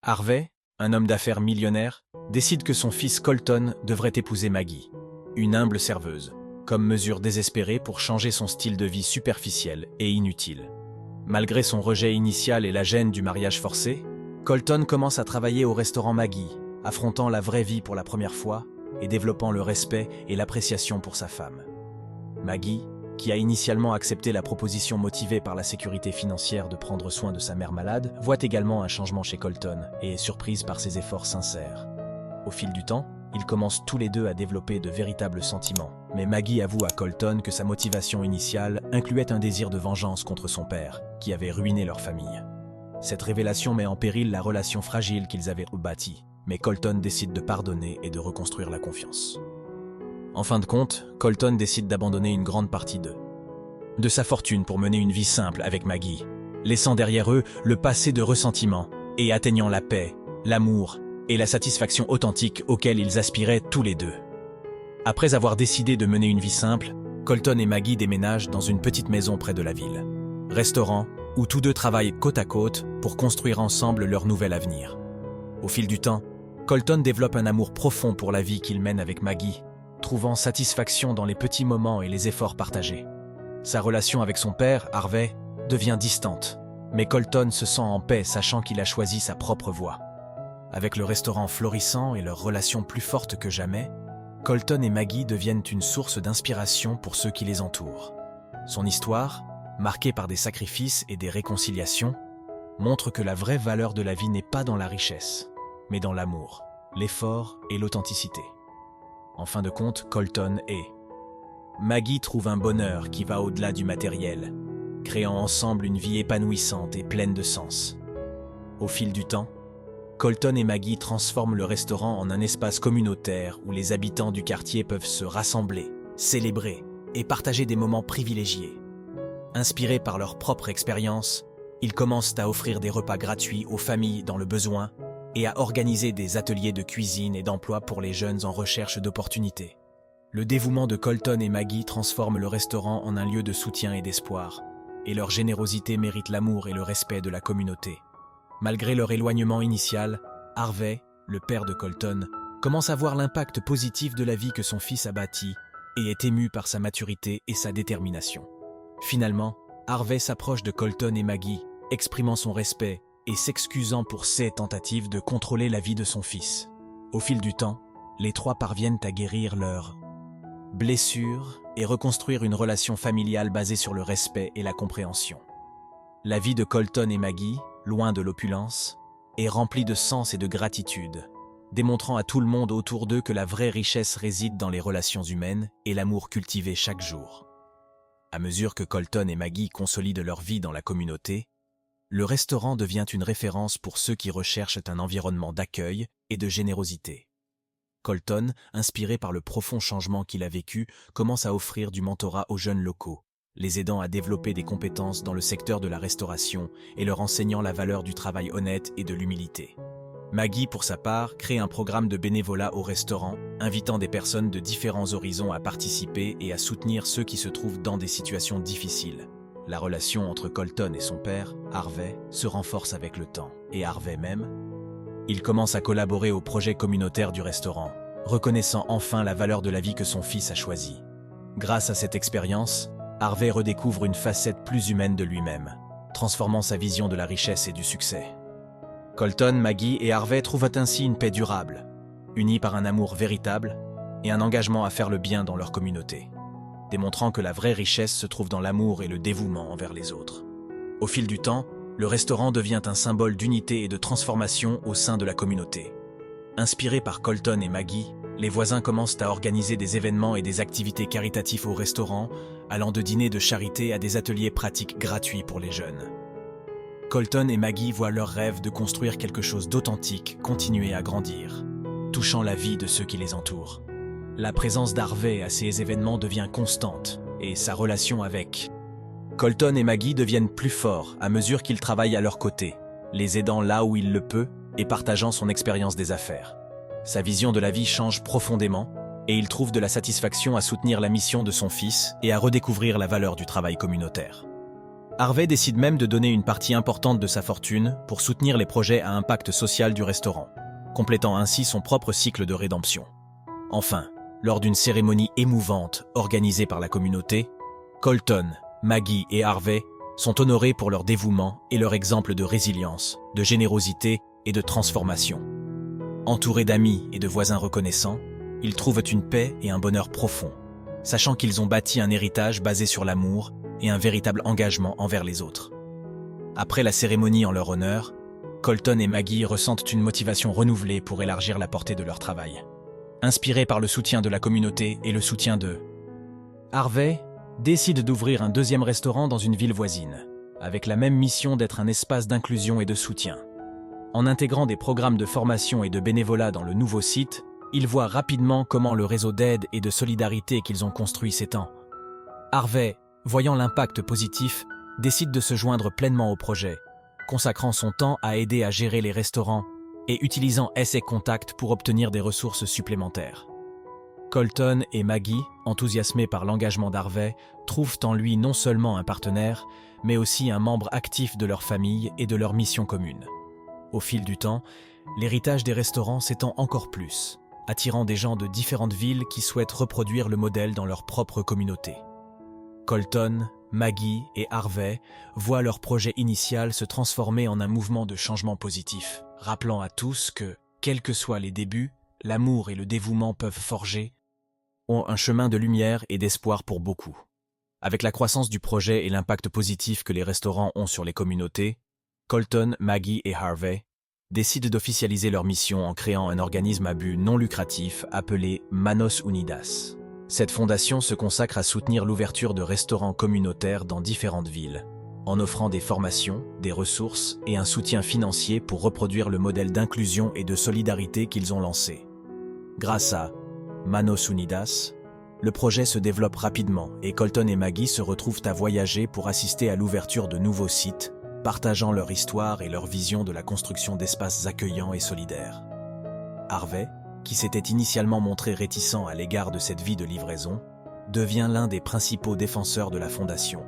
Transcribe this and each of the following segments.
Harvey, un homme d'affaires millionnaire, décide que son fils Colton devrait épouser Maggie, une humble serveuse, comme mesure désespérée pour changer son style de vie superficiel et inutile. Malgré son rejet initial et la gêne du mariage forcé, Colton commence à travailler au restaurant Maggie, affrontant la vraie vie pour la première fois et développant le respect et l'appréciation pour sa femme. Maggie, qui a initialement accepté la proposition motivée par la sécurité financière de prendre soin de sa mère malade, voit également un changement chez Colton et est surprise par ses efforts sincères. Au fil du temps, ils commencent tous les deux à développer de véritables sentiments, mais Maggie avoue à Colton que sa motivation initiale incluait un désir de vengeance contre son père, qui avait ruiné leur famille. Cette révélation met en péril la relation fragile qu'ils avaient bâtie, mais Colton décide de pardonner et de reconstruire la confiance. En fin de compte, Colton décide d'abandonner une grande partie de sa fortune pour mener une vie simple avec Maggie, laissant derrière eux le passé de ressentiment et atteignant la paix, l'amour et la satisfaction authentique auxquelles ils aspiraient tous les deux. Après avoir décidé de mener une vie simple, Colton et Maggie déménagent dans une petite maison près de la ville. Restaurant où tous deux travaillent côte à côte pour construire ensemble leur nouvel avenir. Au fil du temps, Colton développe un amour profond pour la vie qu'il mène avec Maggie, trouvant satisfaction dans les petits moments et les efforts partagés. Sa relation avec son père, Harvey, devient distante, mais Colton se sent en paix sachant qu'il a choisi sa propre voie. Avec le restaurant florissant et leur relation plus forte que jamais, Colton et Maggie deviennent une source d'inspiration pour ceux qui les entourent. Son histoire, marquée par des sacrifices et des réconciliations, montre que la vraie valeur de la vie n'est pas dans la richesse, mais dans l'amour, l'effort et l'authenticité. En fin de compte, Colton et Maggie trouvent un bonheur qui va au-delà du matériel, créant ensemble une vie épanouissante et pleine de sens. Au fil du temps, Colton et Maggie transforment le restaurant en un espace communautaire où les habitants du quartier peuvent se rassembler, célébrer et partager des moments privilégiés. Inspirés par leur propre expérience, ils commencent à offrir des repas gratuits aux familles dans le besoin et à organiser des ateliers de cuisine et d'emploi pour les jeunes en recherche d'opportunités. Le dévouement de Colton et Maggie transforme le restaurant en un lieu de soutien et d'espoir, et leur générosité mérite l'amour et le respect de la communauté. Malgré leur éloignement initial, Harvey, le père de Colton, commence à voir l'impact positif de la vie que son fils a bâtie et est ému par sa maturité et sa détermination. Finalement, Harvey s'approche de Colton et Maggie, exprimant son respect et s'excusant pour ses tentatives de contrôler la vie de son fils. Au fil du temps, les trois parviennent à guérir leurs blessures et reconstruire une relation familiale basée sur le respect et la compréhension. La vie de Colton et Maggie, loin de l'opulence, est remplie de sens et de gratitude, démontrant à tout le monde autour d'eux que la vraie richesse réside dans les relations humaines et l'amour cultivé chaque jour. À mesure que Colton et Maggie consolident leur vie dans la communauté, le restaurant devient une référence pour ceux qui recherchent un environnement d'accueil et de générosité. Colton, inspiré par le profond changement qu'il a vécu, commence à offrir du mentorat aux jeunes locaux, les aidant à développer des compétences dans le secteur de la restauration et leur enseignant la valeur du travail honnête et de l'humilité. Maggie, pour sa part, crée un programme de bénévolat au restaurant, invitant des personnes de différents horizons à participer et à soutenir ceux qui se trouvent dans des situations difficiles. La relation entre Colton et son père, Harvey, se renforce avec le temps, et Harvey même, il commence à collaborer au projet communautaire du restaurant, reconnaissant enfin la valeur de la vie que son fils a choisie. Grâce à cette expérience, Harvey redécouvre une facette plus humaine de lui-même, transformant sa vision de la richesse et du succès. Colton, Maggie et Harvey trouvent ainsi une paix durable, unis par un amour véritable et un engagement à faire le bien dans leur communauté, démontrant que la vraie richesse se trouve dans l'amour et le dévouement envers les autres. Au fil du temps, le restaurant devient un symbole d'unité et de transformation au sein de la communauté. Inspirés par Colton et Maggie, les voisins commencent à organiser des événements et des activités caritatives au restaurant, allant de dîners de charité à des ateliers pratiques gratuits pour les jeunes. Colton et Maggie voient leur rêve de construire quelque chose d'authentique continuer à grandir, touchant la vie de ceux qui les entourent. La présence d'Harvey à ces événements devient constante et sa relation avec Colton et Maggie deviennent plus forts à mesure qu'ils travaillent à leur côté, les aidant là où il le peut et partageant son expérience des affaires. Sa vision de la vie change profondément et il trouve de la satisfaction à soutenir la mission de son fils et à redécouvrir la valeur du travail communautaire. Harvey décide même de donner une partie importante de sa fortune pour soutenir les projets à impact social du restaurant, complétant ainsi son propre cycle de rédemption. Enfin, lors d'une cérémonie émouvante organisée par la communauté, Colton, Maggie et Harvey sont honorés pour leur dévouement et leur exemple de résilience, de générosité et de transformation. Entourés d'amis et de voisins reconnaissants, ils trouvent une paix et un bonheur profond, sachant qu'ils ont bâti un héritage basé sur l'amour et un véritable engagement envers les autres. Après la cérémonie en leur honneur, Colton et Maggie ressentent une motivation renouvelée pour élargir la portée de leur travail. Inspirés par le soutien de la communauté et le soutien de Harvey, décide d'ouvrir un deuxième restaurant dans une ville voisine, avec la même mission d'être un espace d'inclusion et de soutien. En intégrant des programmes de formation et de bénévolat dans le nouveau site, ils voient rapidement comment le réseau d'aide et de solidarité qu'ils ont construit s'étend. Harvey, voyant l'impact positif, décide de se joindre pleinement au projet, consacrant son temps à aider à gérer les restaurants et utilisant ses contacts pour obtenir des ressources supplémentaires. Colton et Maggie, enthousiasmés par l'engagement d'Harvey, trouvent en lui non seulement un partenaire, mais aussi un membre actif de leur famille et de leur mission commune. Au fil du temps, l'héritage des restaurants s'étend encore plus, attirant des gens de différentes villes qui souhaitent reproduire le modèle dans leur propre communauté. Colton, Maggie et Harvey voient leur projet initial se transformer en un mouvement de changement positif, rappelant à tous que, quels que soient les débuts, l'amour et le dévouement peuvent forger ont un chemin de lumière et d'espoir pour beaucoup. Avec la croissance du projet et l'impact positif que les restaurants ont sur les communautés, Colton, Maggie et Harvey décident d'officialiser leur mission en créant un organisme à but non lucratif appelé Manos Unidas. Cette fondation se consacre à soutenir l'ouverture de restaurants communautaires dans différentes villes, en offrant des formations, des ressources et un soutien financier pour reproduire le modèle d'inclusion et de solidarité qu'ils ont lancé. Grâce à Manos Unidas, le projet se développe rapidement et Colton et Maggie se retrouvent à voyager pour assister à l'ouverture de nouveaux sites, partageant leur histoire et leur vision de la construction d'espaces accueillants et solidaires. Harvey, qui s'était initialement montré réticent à l'égard de cette vie de livraison, devient l'un des principaux défenseurs de la fondation,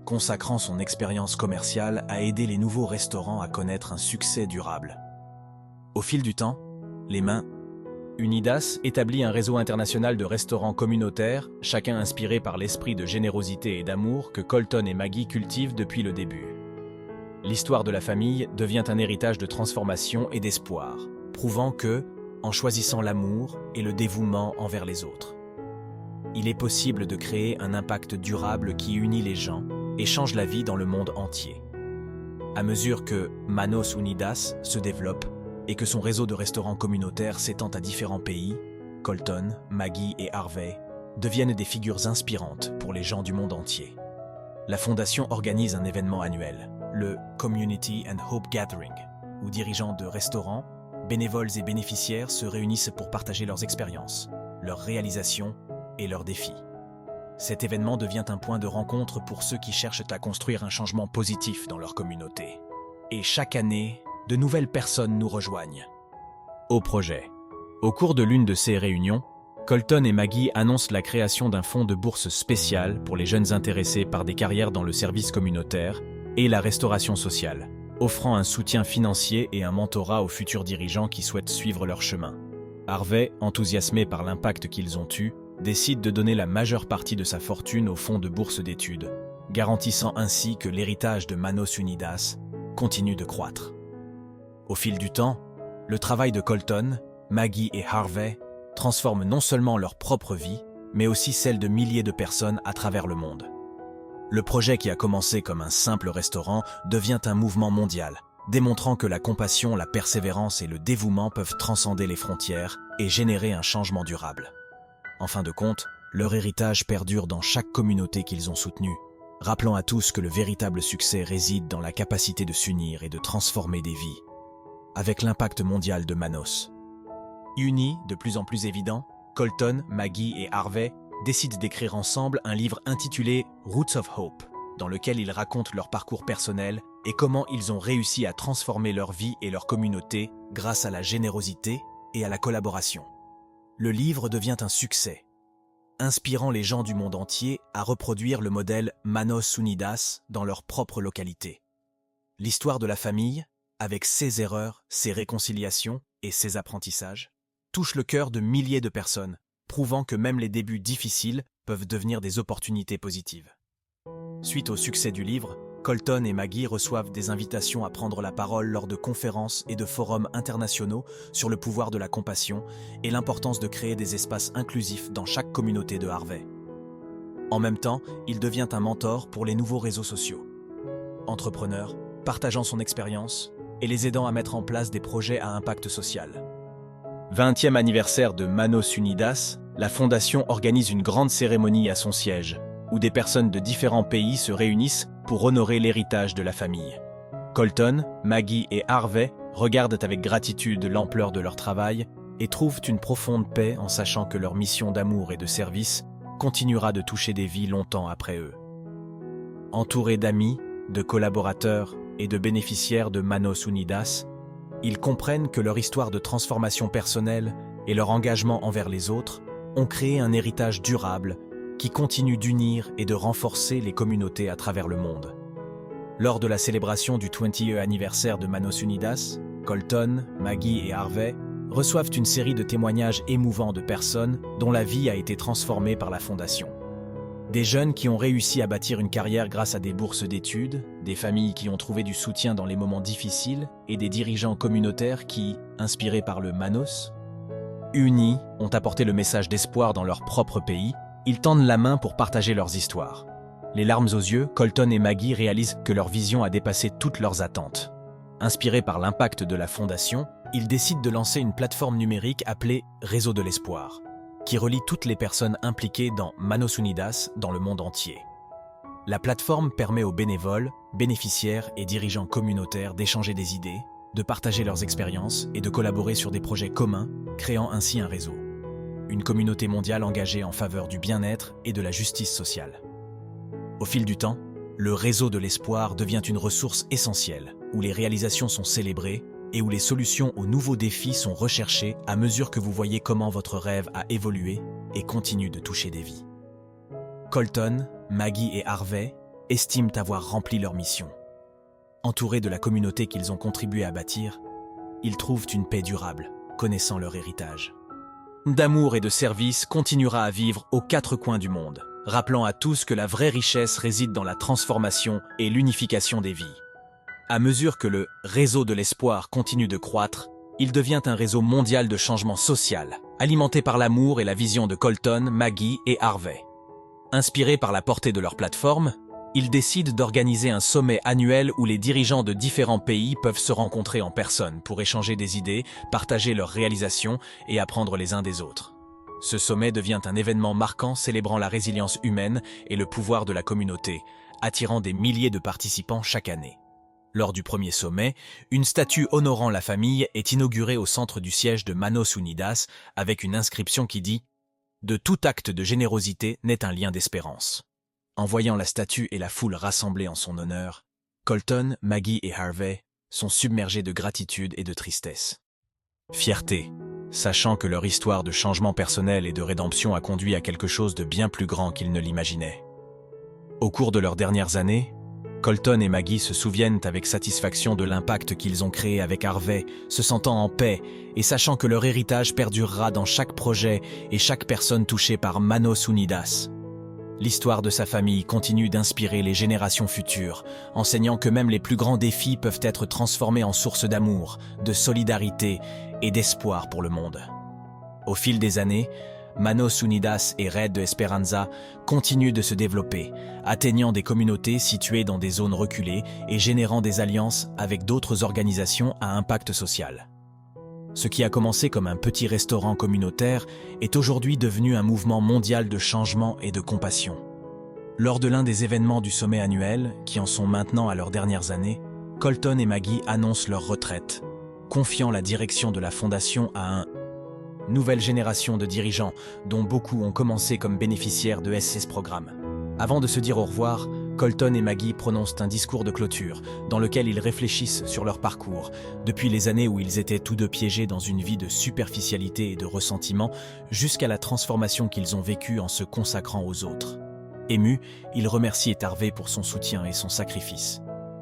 consacrant son expérience commerciale à aider les nouveaux restaurants à connaître un succès durable. Au fil du temps, les mains Unidas établit un réseau international de restaurants communautaires, chacun inspiré par l'esprit de générosité et d'amour que Colton et Maggie cultivent depuis le début. L'histoire de la famille devient un héritage de transformation et d'espoir, prouvant que, en choisissant l'amour et le dévouement envers les autres, il est possible de créer un impact durable qui unit les gens et change la vie dans le monde entier. À mesure que Manos Unidas se développe et que son réseau de restaurants communautaires s'étend à différents pays, Colton, Maggie et Harvey deviennent des figures inspirantes pour les gens du monde entier. La fondation organise un événement annuel, le Community and Hope Gathering, où dirigeants de restaurants, bénévoles et bénéficiaires se réunissent pour partager leurs expériences, leurs réalisations et leurs défis. Cet événement devient un point de rencontre pour ceux qui cherchent à construire un changement positif dans leur communauté. Et chaque année, de nouvelles personnes nous rejoignent. Au projet. Au cours de l'une de ces réunions, Colton et Maggie annoncent la création d'un fonds de bourse spécial pour les jeunes intéressés par des carrières dans le service communautaire et la restauration sociale, offrant un soutien financier et un mentorat aux futurs dirigeants qui souhaitent suivre leur chemin. Harvey, enthousiasmé par l'impact qu'ils ont eu, décide de donner la majeure partie de sa fortune au fonds de bourse d'études, garantissant ainsi que l'héritage de Manos Unidas continue de croître. Au fil du temps, le travail de Colton, Maggie et Harvey transforme non seulement leur propre vie, mais aussi celle de milliers de personnes à travers le monde. Le projet qui a commencé comme un simple restaurant devient un mouvement mondial, démontrant que la compassion, la persévérance et le dévouement peuvent transcender les frontières et générer un changement durable. En fin de compte, leur héritage perdure dans chaque communauté qu'ils ont soutenue, rappelant à tous que le véritable succès réside dans la capacité de s'unir et de transformer des vies. Avec l'impact mondial de Manos. Unis, de plus en plus évident, Colton, Maggie et Harvey décident d'écrire ensemble un livre intitulé Roots of Hope, dans lequel ils racontent leur parcours personnel et comment ils ont réussi à transformer leur vie et leur communauté grâce à la générosité et à la collaboration. Le livre devient un succès, inspirant les gens du monde entier à reproduire le modèle Manos Unidas dans leur propre localité. L'histoire de la famille, avec ses erreurs, ses réconciliations et ses apprentissages, touche le cœur de milliers de personnes, prouvant que même les débuts difficiles peuvent devenir des opportunités positives. Suite au succès du livre, Colton et Maggie reçoivent des invitations à prendre la parole lors de conférences et de forums internationaux sur le pouvoir de la compassion et l'importance de créer des espaces inclusifs dans chaque communauté de Harvey. En même temps, il devient un mentor pour les nouveaux réseaux sociaux. Entrepreneur, partageant son expérience et les aidant à mettre en place des projets à impact social. 20e anniversaire de Manos Unidas, la fondation organise une grande cérémonie à son siège, où des personnes de différents pays se réunissent pour honorer l'héritage de la famille. Colton, Maggie et Harvey regardent avec gratitude l'ampleur de leur travail et trouvent une profonde paix en sachant que leur mission d'amour et de service continuera de toucher des vies longtemps après eux. Entourés d'amis, de collaborateurs et de bénéficiaires de Manos Unidas, ils comprennent que leur histoire de transformation personnelle et leur engagement envers les autres ont créé un héritage durable qui continue d'unir et de renforcer les communautés à travers le monde. Lors de la célébration du 20e anniversaire de Manos Unidas, Colton, Maggie et Harvey reçoivent une série de témoignages émouvants de personnes dont la vie a été transformée par la fondation. Des jeunes qui ont réussi à bâtir une carrière grâce à des bourses d'études, des familles qui ont trouvé du soutien dans les moments difficiles et des dirigeants communautaires qui, inspirés par le Manos, unis, ont apporté le message d'espoir dans leur propre pays. Ils tendent la main pour partager leurs histoires. Les larmes aux yeux, Colton et Maggie réalisent que leur vision a dépassé toutes leurs attentes. Inspirés par l'impact de la fondation, ils décident de lancer une plateforme numérique appelée Réseau de l'Espoir, qui relie toutes les personnes impliquées dans Manos Unidas dans le monde entier. La plateforme permet aux bénévoles, bénéficiaires et dirigeants communautaires d'échanger des idées, de partager leurs expériences et de collaborer sur des projets communs, créant ainsi un réseau. Une communauté mondiale engagée en faveur du bien-être et de la justice sociale. Au fil du temps, le réseau de l'espoir devient une ressource essentielle, où les réalisations sont célébrées et où les solutions aux nouveaux défis sont recherchées à mesure que vous voyez comment votre rêve a évolué et continue de toucher des vies. Colton, Maggie et Harvey estiment avoir rempli leur mission. Entourés de la communauté qu'ils ont contribué à bâtir, ils trouvent une paix durable, connaissant leur héritage. D'amour et de service continuera à vivre aux quatre coins du monde, rappelant à tous que la vraie richesse réside dans la transformation et l'unification des vies. À mesure que le réseau de l'espoir continue de croître, il devient un réseau mondial de changement social, alimenté par l'amour et la vision de Colton, Maggie et Harvey. Inspirés par la portée de leur plateforme, ils décident d'organiser un sommet annuel où les dirigeants de différents pays peuvent se rencontrer en personne pour échanger des idées, partager leurs réalisations et apprendre les uns des autres. Ce sommet devient un événement marquant célébrant la résilience humaine et le pouvoir de la communauté, attirant des milliers de participants chaque année. Lors du premier sommet, une statue honorant la famille est inaugurée au centre du siège de Manos Unidas avec une inscription qui dit « De tout acte de générosité naît un lien d'espérance ». En voyant la statue et la foule rassemblée en son honneur, Colton, Maggie et Harvey sont submergés de gratitude et de tristesse. Fierté, sachant que leur histoire de changement personnel et de rédemption a conduit à quelque chose de bien plus grand qu'ils ne l'imaginaient. Au cours de leurs dernières années, Colton et Maggie se souviennent avec satisfaction de l'impact qu'ils ont créé avec Harvey, se sentant en paix et sachant que leur héritage perdurera dans chaque projet et chaque personne touchée par Manos Unidas. L'histoire de sa famille continue d'inspirer les générations futures, enseignant que même les plus grands défis peuvent être transformés en source d'amour, de solidarité et d'espoir pour le monde. Au fil des années, Manos Unidas et Red de Esperanza continuent de se développer, atteignant des communautés situées dans des zones reculées et générant des alliances avec d'autres organisations à impact social. Ce qui a commencé comme un petit restaurant communautaire est aujourd'hui devenu un mouvement mondial de changement et de compassion. Lors de l'un des événements du sommet annuel, qui en sont maintenant à leurs dernières années, Colton et Maggie annoncent leur retraite, confiant la direction de la fondation à une nouvelle génération de dirigeants, dont beaucoup ont commencé comme bénéficiaires de ce programme. Avant de se dire au revoir, Colton et Maggie prononcent un discours de clôture, dans lequel ils réfléchissent sur leur parcours, depuis les années où ils étaient tous deux piégés dans une vie de superficialité et de ressentiment, jusqu'à la transformation qu'ils ont vécue en se consacrant aux autres. Émus, ils remercient Harvey pour son soutien et son sacrifice,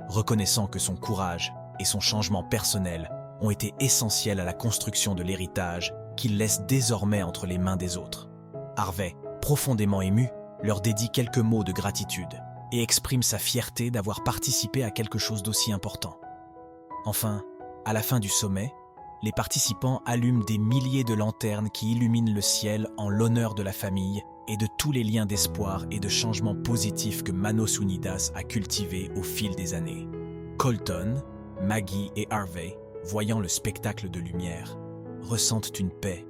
reconnaissant que son courage et son changement personnel ont été essentiels à la construction de l'héritage qu'ils laissent désormais entre les mains des autres. Harvey, profondément ému, leur dédie quelques mots de gratitude et exprime sa fierté d'avoir participé à quelque chose d'aussi important. Enfin, à la fin du sommet, les participants allument des milliers de lanternes qui illuminent le ciel en l'honneur de la famille et de tous les liens d'espoir et de changement positif que Manos Unidas a cultivés au fil des années. Colton, Maggie et Harvey, voyant le spectacle de lumière, ressentent une paix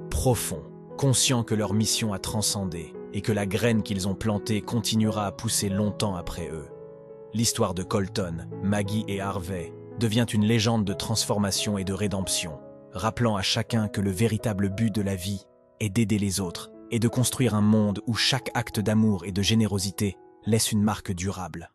profonde, conscients que leur mission a transcendé et que la graine qu'ils ont plantée continuera à pousser longtemps après eux. L'histoire de Colton, Maggie et Harvey devient une légende de transformation et de rédemption, rappelant à chacun que le véritable but de la vie est d'aider les autres et de construire un monde où chaque acte d'amour et de générosité laisse une marque durable.